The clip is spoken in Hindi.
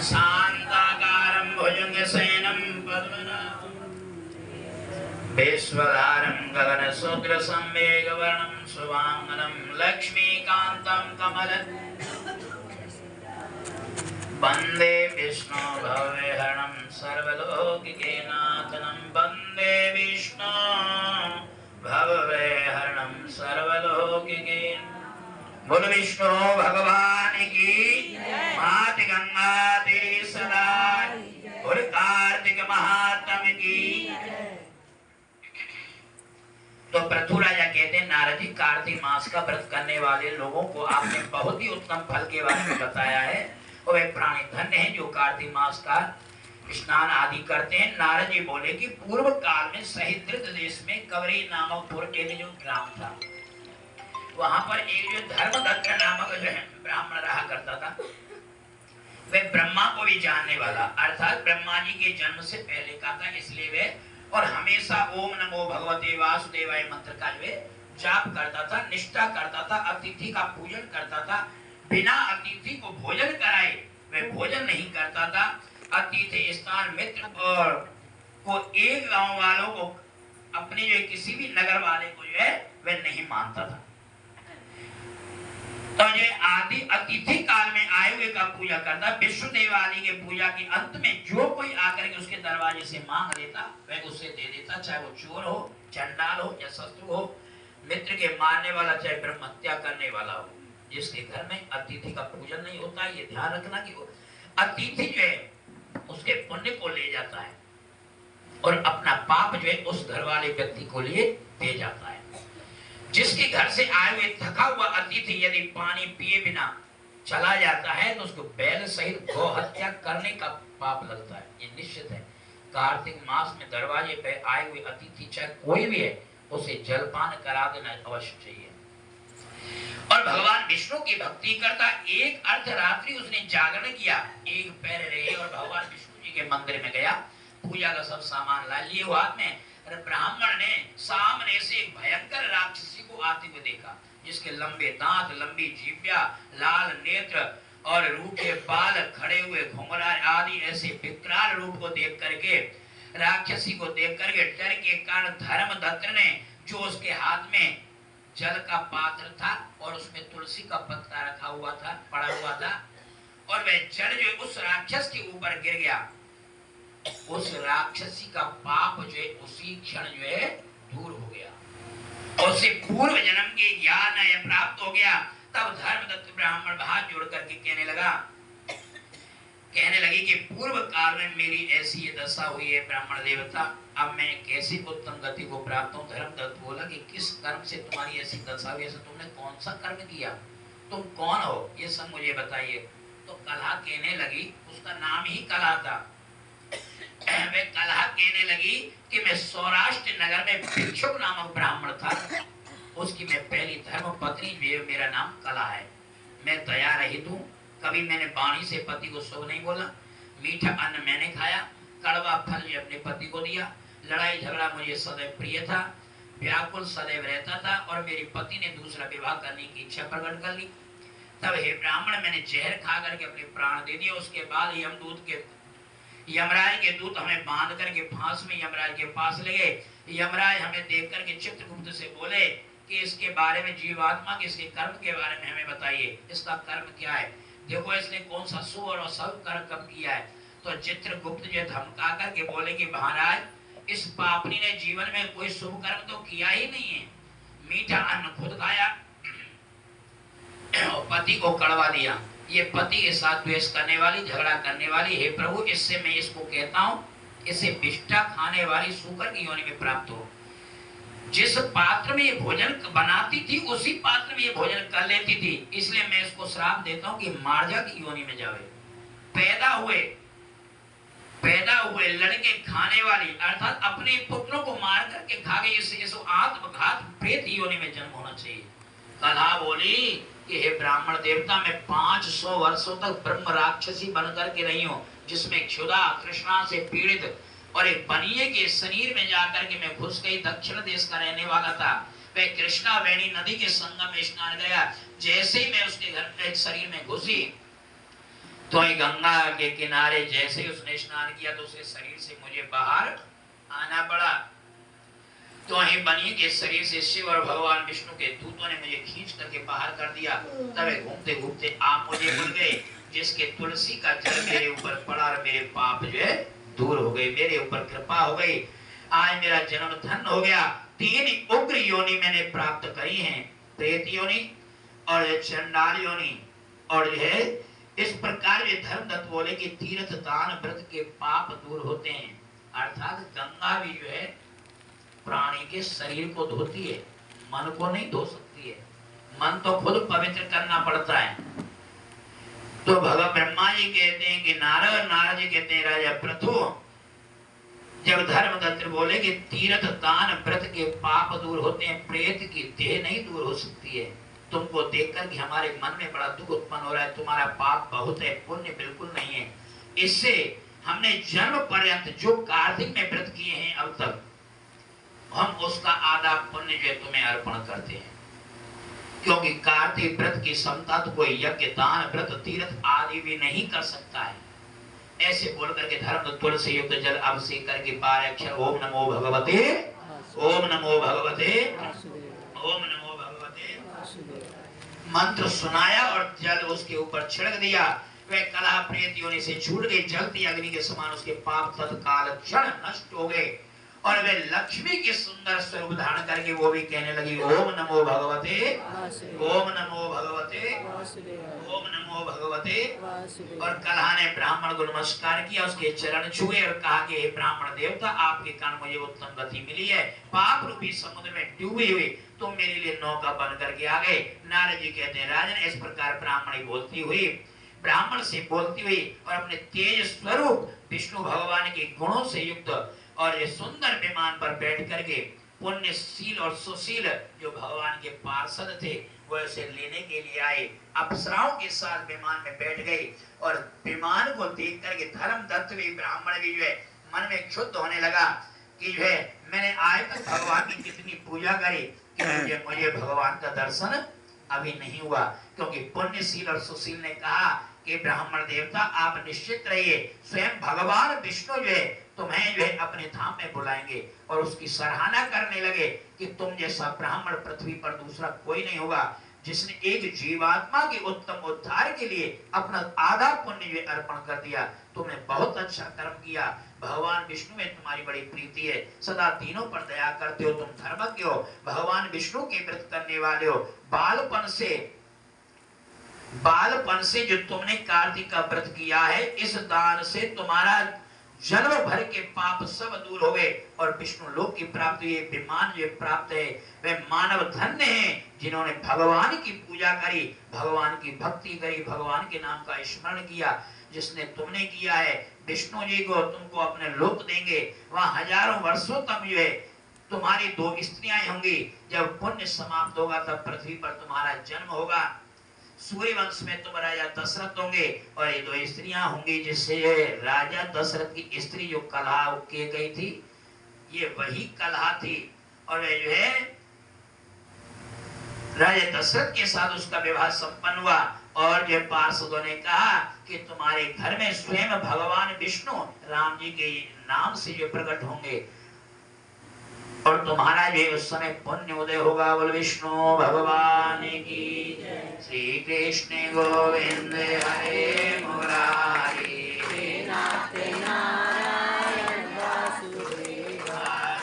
शांताकारं भुजंगशयनं पद्मनाभं विश्वधारं गगनशुभ्रसंवेगवर्णं शुभांगनं लक्ष्मीकान्तं वन्दे विष्णु भवहरणं सर्वलोकिकेनाथनं वन्दे विष्णु भवहरणं सर्वलोकिके। बोल विष्णु भगवान की मात गंगा तेरी सदा और कार्तिक महात्म की। तो पृथु राजा कहते हैं नारद जी कार्तिक मास का व्रत करने वाले लोगों को आपने बहुत ही उत्तम फल के बारे में बताया है और वे प्राणी धन्य हैं जो कार्तिक मास का स्नान आदि करते हैं। नारद जी बोले कि पूर्व काल में सहिद्रत देश में कवरी नामक एक जो ग्राम था, वहां पर एक जो धर्मदत्त नामक जो है ब्राह्मण रहा करता था। वे ब्रह्मा को भी जानने वाला अर्थात ब्रह्मा जी के जन्म से पहले का था, इसलिए वे और हमेशा ओम नमो भगवते वासुदेवाय मंत्र का जो जाप करता था, निष्ठा करता था, अतिथि का पूजन करता था, बिना अतिथि को भोजन कराए वे भोजन नहीं करता था। अतिथि स्थान मित्र और को एक गांव वालों को अपने जो किसी भी नगर वाले को जो है वे नहीं मानता था। तो ये आदि अतिथि काल में आए हुए का पूजा करता। विष्णुदेव आदि के पूजा के अंत में जो कोई आकर के उसके दरवाजे से मांग लेता वह उसे दे देता, चाहे वो चोर हो, चंडाल हो या शत्रु हो, मित्र के मारने वाला चाहे ब्रह्म हत्या करने वाला हो। जिसके घर में अतिथि का पूजन नहीं होता, ये ध्यान रखना कि अतिथि जो है उसके पुण्य को ले जाता है और अपना पाप जो है उस घर वाले व्यक्ति को लिए दे जाता है। जिसके घर से आए हुए थका हुआ अतिथि यदि पानी पिए बिना चला जाता है तो उसको बैल सहित गौ हत्या करने का पाप लगता है। ये निश्चित है। कार्तिक मास में दरवाजे पे आए हुए अतिथि चाहे कोई भी है उसे जलपान करा देना अवश्य चाहिए। और भगवान विष्णु की भक्ति करता एक अर्धरात्रि उसने जागरण किया, एक पैर रहे और भगवान विष्णु जी के मंदिर में गया, पूजा का सब सामान ला लिए हाथ में। ब्राह्मण ने सामने से एक भयंकर राक्षसी को आते हुए देखा, जिसके लंबे दांत, लंबी जीभ्या, लाल नेत्र और रूखे बाल, खड़े हुए घुंघरा आदि ऐसे विकराल रूप को देख करके राक्षसी को देख करके डर के कारण धर्मदत्त ने जो उसके हाथ में जल का पात्र था और उसमें तुलसी का पत्ता रखा हुआ था, पड़ा हुआ था, और वह जल जो उस राक्षस के ऊपर गिर गया। उस राक्षसी का पाप जो है उसी क्षण जो है दूर हो गया, उसे पूर्व जन्म के ज्ञान प्राप्त हो गया। तब धर्मदत्त ब्राह्मण हाथ जोड़ करके कहने लगी कि पूर्व काल में मेरी ऐसी ये दशा हुई है ब्राह्मण देवता, अब मैं कैसी उत्तम गति को प्राप्त हूँ। धर्मदत्त बोला कि किस कर्म से तुम्हारी ऐसी दशा हुई, ऐसा तुमने कौन सा कर्म किया, तुम कौन हो, ये सब मुझे बताइए। तो कलहा कहने लगी, उसका नाम ही कलहा था, वे कलहा कहने लगी कि मैं सौराष्ट्र नगर में भिक्षुक नामक ब्राह्मण था, उसकी मैं पहली धर्म पत्नी, मेरा नाम कलहा है। मैं दया रहित हूँ, कभी मैंने वाणी से पति को शुभ नहीं बोला, मीठा अन्न मैंने खाया, कड़वा फल जो अपने पति को दिया, लड़ाई झगड़ा मुझे सदैव प्रिय था, व्याकुल सदैव रहता था और मेरी पति ने दूसरा विवाह करने की इच्छा प्रकट कर ली। तब हे ब्राह्मण मैंने जहर खा करके अपने प्राण दे दिए। उसके बाद यमराज के दूत हमें बांध करके फांस में यमराज के पास ले गए। यमराज हमें देख करके चित्रगुप्त से बोले कि इसके बारे में, जीवात्मा के इसके कर्म के बारे में हमें बताइए, इसका कर्म क्या है, देखो इसने कौन सा शुभ और अशुभ कर्म कब किया है। तो चित्रगुप्त जो धमका करके बोले कि महाराज इस पापनी ने जीवन में कोई शुभ कर्म तो किया ही नहीं है, मीठा अन्न खुद खाया और पति को कड़वा दिया। ये पति के साथ द्वेष करने वाली, झगड़ा करने वाली, हे प्रभु इससे मैं इसको कहता हूँ इसे विष्ठा खाने वाली सूकर की योनि में प्राप्त हो। जिस पात्र में ये भोजन बनाती थी उसी पात्र में ये भोजन कर लेती थी, इसलिए मैं इसको श्राप देता हूँ कि मार्जा की योनि में जावे। पैदा हुए लड़के खाने वाली अर्थात अपने पुत्रों को मार करके खा गई, इससे आत्मघात प्रेत योनि में जन्म होना चाहिए। कलहा बोली कि हे ब्राह्मण देवता मैं 500 वर्षों तक ब्रह्म राक्षसी बनकर के रही हूँ, जिसमें क्षुधा तृष्णा से पीड़ित और एक बनिए के शरीर में जाकर के मैं घुस गई। दक्षिण देश का रहने वाला था, वह कृष्णा वेणी नदी के संगम में स्नान गया। जैसे ही मैं उसके घर में शरीर में घुसी तो गंगा के किनारे जैसे ही उसने स्नान किया तो उसके शरीर से मुझे बाहर आना पड़ा। तो ही बनी के शरीर से शिव और भगवान विष्णु के दूतों ने मुझे खींच करके बाहर कर दिया। तब घूमते घूमते आप मुझे मिल गए, जिसके तुलसी का जल मेरे ऊपर पड़ा और मेरे पाप जो है दूर हो गए, मेरे ऊपर कृपा हो गई। आज मेरा जन्म धन्य हो गया। 3 उग्र योनि मैंने प्राप्त करी हैं, प्रेत योनि और चंडाल योनि। और है इस प्रकार ये धर्मदत्त बोले कि तीर्थ दान व्रत के पाप दूर होते हैं। अर्थात गंगा भी जो है प्राणी के शरीर को धोती है, मन को नहीं धो सकती है। मन तो खुद पवित्र करना पड़ता है। तो भगवान ब्रह्मा जी कहते हैं कि नारद जी कहते हैं राजा पृथु, जब धर्मदत्त बोले कि तीर्थ दान व्रत के पाप दूर होते हैं, प्रेत की देह नहीं दूर हो सकती है। तुमको देखकर कि हमारे मन में बड़ा दुख उत्पन्न हो रहा है, तुम्हारा पाप बहुत है, पुण्य बिल्कुल नहीं है। इससे हमने जन्म पर्यंत जो कार्तिक में व्रत किए हैं अब तक, हम उसका आधा पुण्य जो तुम्हें अर्पण करते हैं। क्योंकि कार्तिक व्रत की समता तो कोई यज्ञ दान व्रत तीर्थ आदि भी नहीं कर सकता है। ऐसे बोल करके धर्म तुलसी युक्त जल अभिषेक करके 12 अक्षर ओम नमो भगवते, ओम नमो भगवते, ओम नमो भगवते मंत्र सुनाया और जल उसके ऊपर छिड़क दिया। वह कलह प्रेत योनि से छूट गई, जलती अग्नि के समान उसके पाप तत्काल क्षण नष्ट हो गए। और वे लक्ष्मी के सुंदर स्वरूप धारण करके वो भी कहने लगी ओम नमो भगवते, ओम नमो भगवते, ओम नमो भगवते। और कलहा ने ब्राह्मण को नमस्कार किया, उसके चरण छुए और कहा कि हे ब्राह्मण देवता, आपके कारण मुझे उत्तम गति मिली है। पाप रूपी समुद्र में डूबे हुए तुम मेरे लिए नौका बन करके आ गए। नारद जी कहते हैं राजन, इस प्रकार ब्राह्मण से बोलती हुई और अपने तेज स्वरूप विष्णु भगवान के गुणों से युक्त और ये सुंदर विमान पर बैठ करके पुण्यशील और सुशील जो भगवान के पार्षद थे वो इसे लेने के लिए आए। अप्सराओं के साथ विमान में बैठ गए और विमान को देख करके धर्मदत्त भी ब्राह्मण भी जो है मन में क्षुब्ध होने लगा कि जो है मैंने आज तक भगवान की कितनी पूजा करी कि मुझे भगवान का दर्शन अभी नहीं हुआ। क्योंकि पुण्यशील और सुशील ने कहा कि ब्राह्मण देवता आप निश्चित रहिए, स्वयं भगवान विष्णु जो है तुम्हें जो है अपने धाम में बुलाएंगे। और उसकी सराहना करने लगे कि तुम जैसा ब्राह्मण पृथ्वी पर दूसरा कोई नहीं होगा, जिसने एक जीवात्मा के उत्तम उद्धार के लिए अपना आधा पुण्य जो अर्पण कर दिया। तुमने बहुत अच्छा कर्म किया, भगवान विष्णु में तुम्हारी बड़ी प्रीति है, सदा तीनों पर दया करते हो, तुम धर्मज्ञ हो, भगवान विष्णु के व्रत करने वाले हो। बालपन से जो तुमने कार्तिक का व्रत किया है, इस दान से तुम्हारा जन्म भर के पाप सब दूर हो गए और विष्णु लोक की प्राप्ति, ये विमान जो प्राप्त है वे मानव धन्य हैं जिन्होंने भगवान की पूजा करी, भगवान की भक्ति करी, भगवान के नाम का स्मरण किया। जिसने तुमने किया है, विष्णु जी को तुमको अपने लोक देंगे, वहां हजारों वर्षों तक जो है तुम्हारी 2 स्त्रियां होंगी। जब पुण्य समाप्त होगा तब पृथ्वी पर तुम्हारा जन्म होगा। सूर्य वंश में तुम राजा दशरथ होंगे और ये 2 स्त्रियां होंगी, जिससे राजा दशरथ की स्त्री जो कलहा की गई थी, ये वही कलहा थी। और वे जो है राजा दशरथ के साथ उसका विवाह संपन्न हुआ। और जो पार्षदों ने कहा कि तुम्हारे घर में स्वयं भगवान विष्णु राम जी के नाम से जो प्रकट होंगे और तुम्हारा जो उस समय पुण्य उदय होगा। बोल विष्णु भगवान की जय। श्री कृष्ण गोविंद हरे मुरारी।